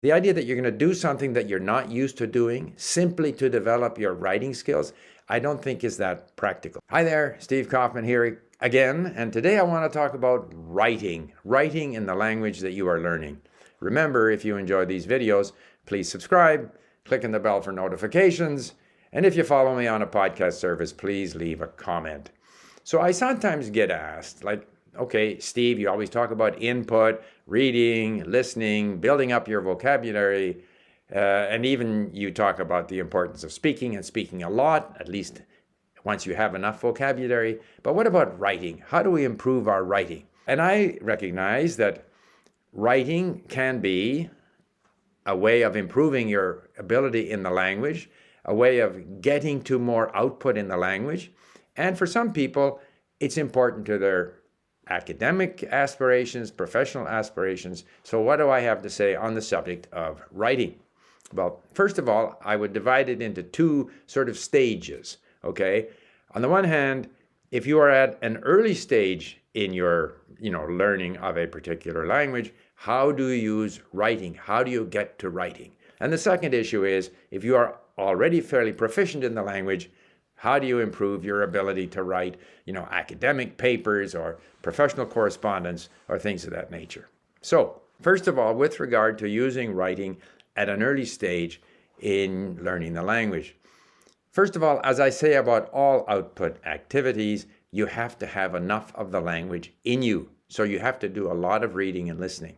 The idea that you're going to do something that you're not used to doing simply to develop your writing skills, I don't think is that practical. Hi there, Steve Kaufman here again, and today I want to talk about writing in the language that you are learning. Remember, if you enjoy these videos, please subscribe, click on the bell for notifications, and if you follow me on a podcast service, please leave a comment. So I sometimes get asked, like, okay, Steve, you always talk about input, reading, listening, building up your vocabulary, and even you talk about the importance of speaking and speaking a lot, at least once you have enough vocabulary. But what about writing? How do we improve our writing? And I recognize that writing can be a way of improving your ability in the language, a way of getting to more output in the language. And for some people, it's important to their academic aspirations, professional aspirations. So what do I have to say on the subject of writing? Well, first of all, I would divide it into two sort of stages, okay? On the one hand, if you are at an early stage in your, learning of a particular language, how do you use writing? How do you get to writing? And the second issue is, if you are already fairly proficient in the language, how do you improve your ability to write, academic papers or professional correspondence or things of that nature? So, first of all, with regard to using writing at an early stage in learning the language. First of all, as I say about all output activities, you have to have enough of the language in you. So you have to do a lot of reading and listening.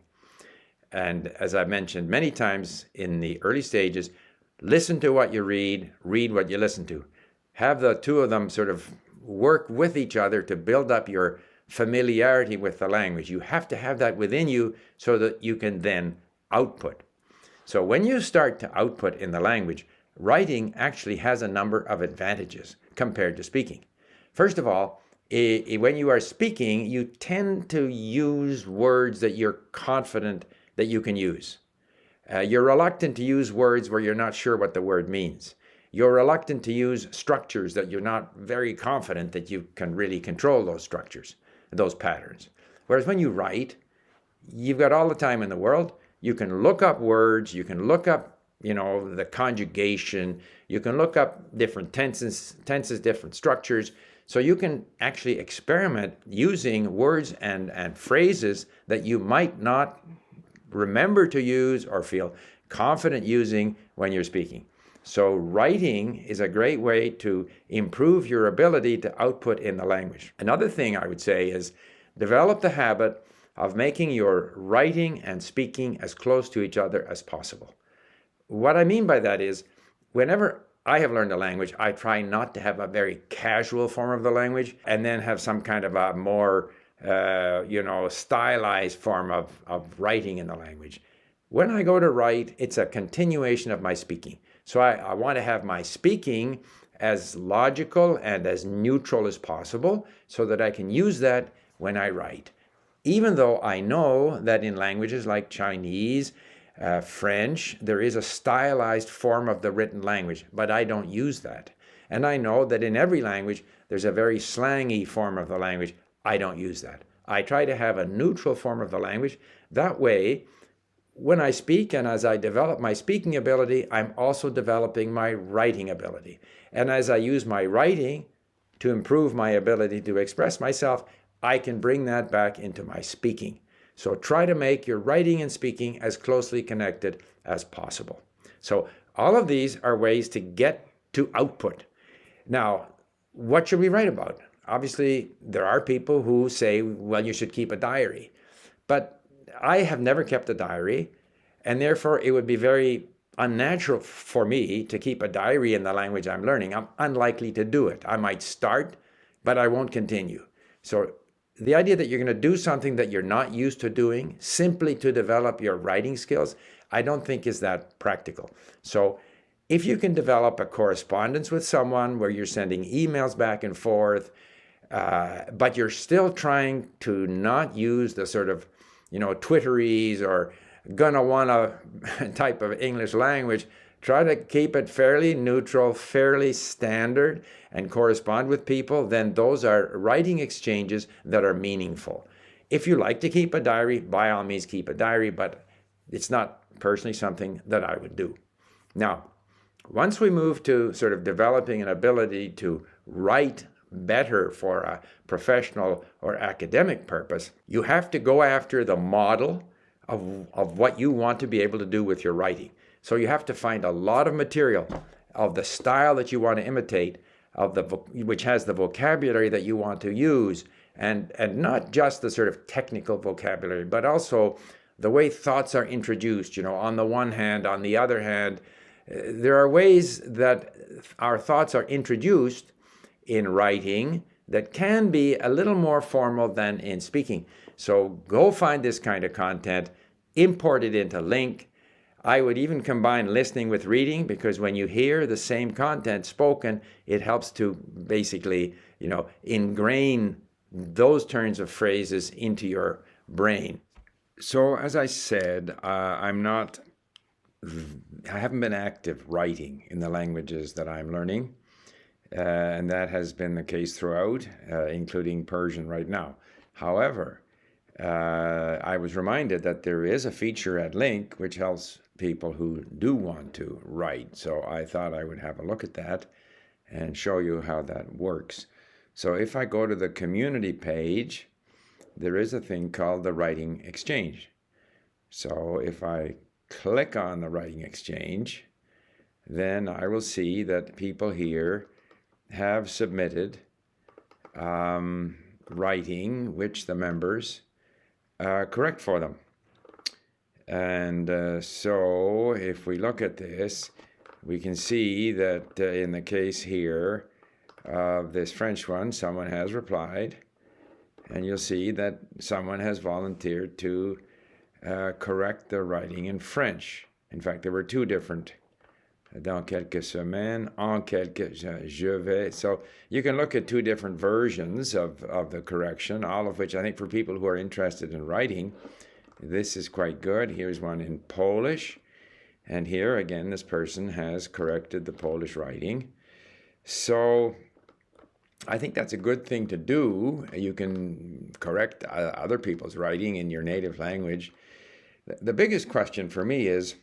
And as I've mentioned many times in the early stages, listen to what you read what you listen to. Have the two of them sort of work with each other to build up your familiarity with the language. You have to have that within you so that you can then output. So when you start to output in the language, writing actually has a number of advantages compared to speaking. First of all, when you are speaking, you tend to use words that you're confident that you can use. You're reluctant to use words where you're not sure what the word means. You're reluctant to use structures that you're not very confident that you can really control those structures, those patterns. Whereas when you write, you've got all the time in the world. You can look up words, you can look up, the conjugation, you can look up different tenses, different structures. So you can actually experiment using words and phrases that you might not remember to use or feel confident using when you're speaking. So writing is a great way to improve your ability to output in the language. Another thing I would say is develop the habit of making your writing and speaking as close to each other as possible. What I mean by that is, whenever I have learned a language, I try not to have a very casual form of the language and then have some kind of a more, stylized form of writing in the language. When I go to write, it's a continuation of my speaking. So I want to have my speaking as logical and as neutral as possible so that I can use that when I write. Even though I know that in languages like Chinese, French, there is a stylized form of the written language, but I don't use that. And I know that in every language, there's a very slangy form of the language. I don't use that. I try to have a neutral form of the language. That way, when I speak and as I develop my speaking ability, I'm also developing my writing ability. And as I use my writing to improve my ability to express myself, I can bring that back into my speaking. So try to make your writing and speaking as closely connected as possible. So all of these are ways to get to output. Now, what should we write about? Obviously, there are people who say, well, you should keep a diary. But I have never kept a diary, and therefore it would be very unnatural for me to keep a diary in the language I'm learning. I'm unlikely to do it. I might start, but I won't continue. So the idea that you're going to do something that you're not used to doing simply to develop your writing skills, I don't think is that practical. So if you can develop a correspondence with someone where you're sending emails back and forth, but you're still trying to not use the sort of, twitteries or gonna wanna type of English language, try to keep it fairly neutral, fairly standard, and correspond with people, then those are writing exchanges that are meaningful. If you like to keep a diary, by all means keep a diary, but it's not personally something that I would do. Now, once we move to sort of developing an ability to write better for a professional or academic purpose, you have to go after the model of what you want to be able to do with your writing. So you have to find a lot of material of the style that you want to imitate, which has the vocabulary that you want to use, and not just the sort of technical vocabulary, but also the way thoughts are introduced. On the one hand, on the other hand, there are ways that our thoughts are introduced in writing that can be a little more formal than in speaking. So go find this kind of content, import it into LingQ. I would even combine listening with reading, because when you hear the same content spoken, it helps to basically, ingrain those turns of phrases into your brain. So as I said, I haven't been active writing in the languages that I'm learning, and that has been the case throughout, including Persian right now. However, I was reminded that there is a feature at LingQ which helps people who do want to write. So I thought I would have a look at that and show you how that works. So if I go to the community page, there is a thing called the Writing Exchange. So if I click on the Writing Exchange, then I will see that people here have submitted writing which the members correct for them. And so if we look at this, we can see that in the case here of this French one, someone has replied, and you'll see that someone has volunteered to correct the writing in French. In fact, there were two different, dans quelques semaines, en quelques, je vais. So you can look at two different versions of the correction, all of which I think for people who are interested in writing, this is quite good. Here's one in Polish. And here, again, this person has corrected the Polish writing. So I think that's a good thing to do. You can correct other people's writing in your native language. The biggest question for me is,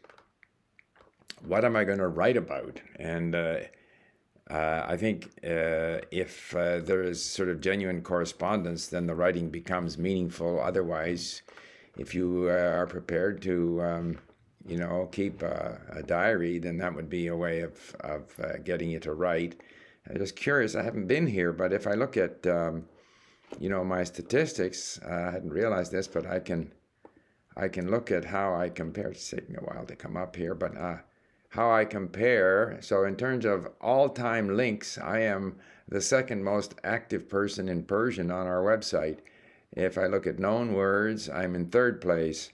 what am I going to write about? And I think if there is sort of genuine correspondence, then the writing becomes meaningful. Otherwise, if you are prepared to, keep a diary, then that would be a way of getting you to write. I'm just curious, I haven't been here, but if I look at, my statistics, I hadn't realized this, but I can look at how I compare. It's taking a while to come up here, but how I compare. So in terms of all-time links, I am the second most active person in Persian on our website. If I look at known words, I'm in third place.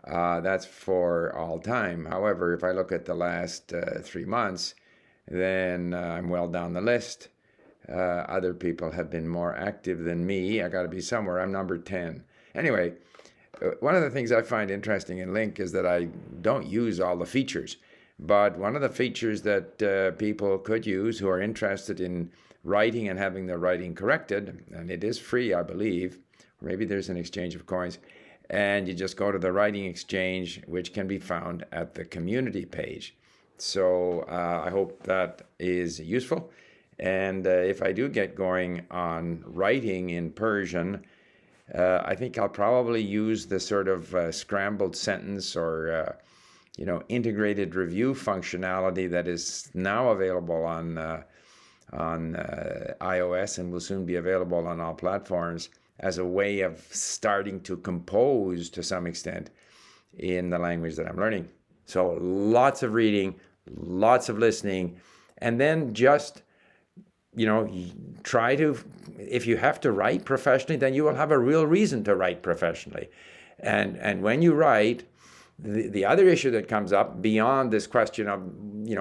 That's for all time. However, if I look at the last 3 months, then I'm well down the list. Other people have been more active than me. I got to be somewhere. I'm number 10. Anyway, one of the things I find interesting in LingQ is that I don't use all the features. But one of the features that people could use who are interested in writing and having their writing corrected, and it is free, I believe, or maybe there's an exchange of coins, and you just go to the Writing Exchange, which can be found at the community page. So I hope that is useful. And if I do get going on writing in Persian, I think I'll probably use the sort of scrambled sentence or integrated review functionality that is now available on iOS and will soon be available on all platforms as a way of starting to compose to some extent in the language that I'm learning. So lots of reading, lots of listening, and then just, try to, if you have to write professionally, then you will have a real reason to write professionally. And when you write, the other issue that comes up beyond this question of,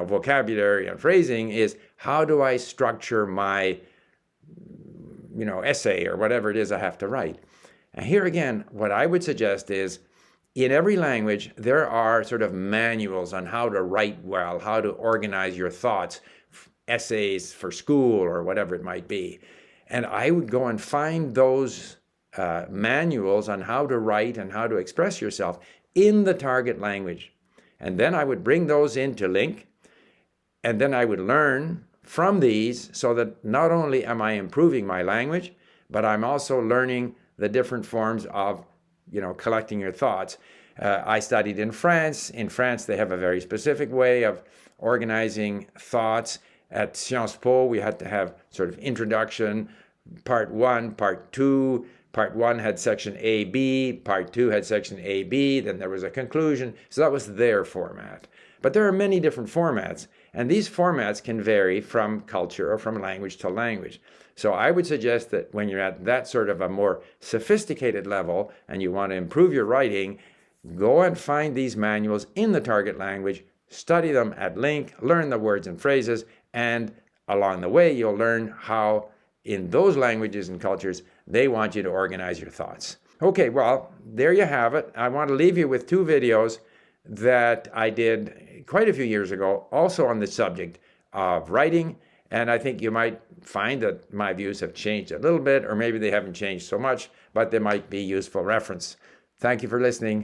vocabulary and phrasing is, how do I structure my, essay or whatever it is I have to write? And here again, what I would suggest is, in every language, there are sort of manuals on how to write well, how to organize your thoughts, essays for school or whatever it might be. And I would go and find those manuals on how to write and how to express yourself in the target language. And then I would bring those into LingQ, and then I would learn from these so that not only am I improving my language, but I'm also learning the different forms of, collecting your thoughts. I studied in France. In France, they have a very specific way of organizing thoughts. At Sciences Po, we had to have sort of introduction, part 1, part 2. Part 1 had section A, B. Part 2 had section A, B. Then there was a conclusion. So that was their format. But there are many different formats, and these formats can vary from culture or from language to language. So I would suggest that when you're at that sort of a more sophisticated level and you want to improve your writing, go and find these manuals in the target language, study them at LingQ, learn the words and phrases, and along the way you'll learn how in those languages and cultures they want you to organize your thoughts. Okay, well, there you have it. I want to leave you with 2 videos that I did quite a few years ago, also on the subject of writing, and I think you might find that my views have changed a little bit, or maybe they haven't changed so much, but they might be useful reference. Thank you for listening.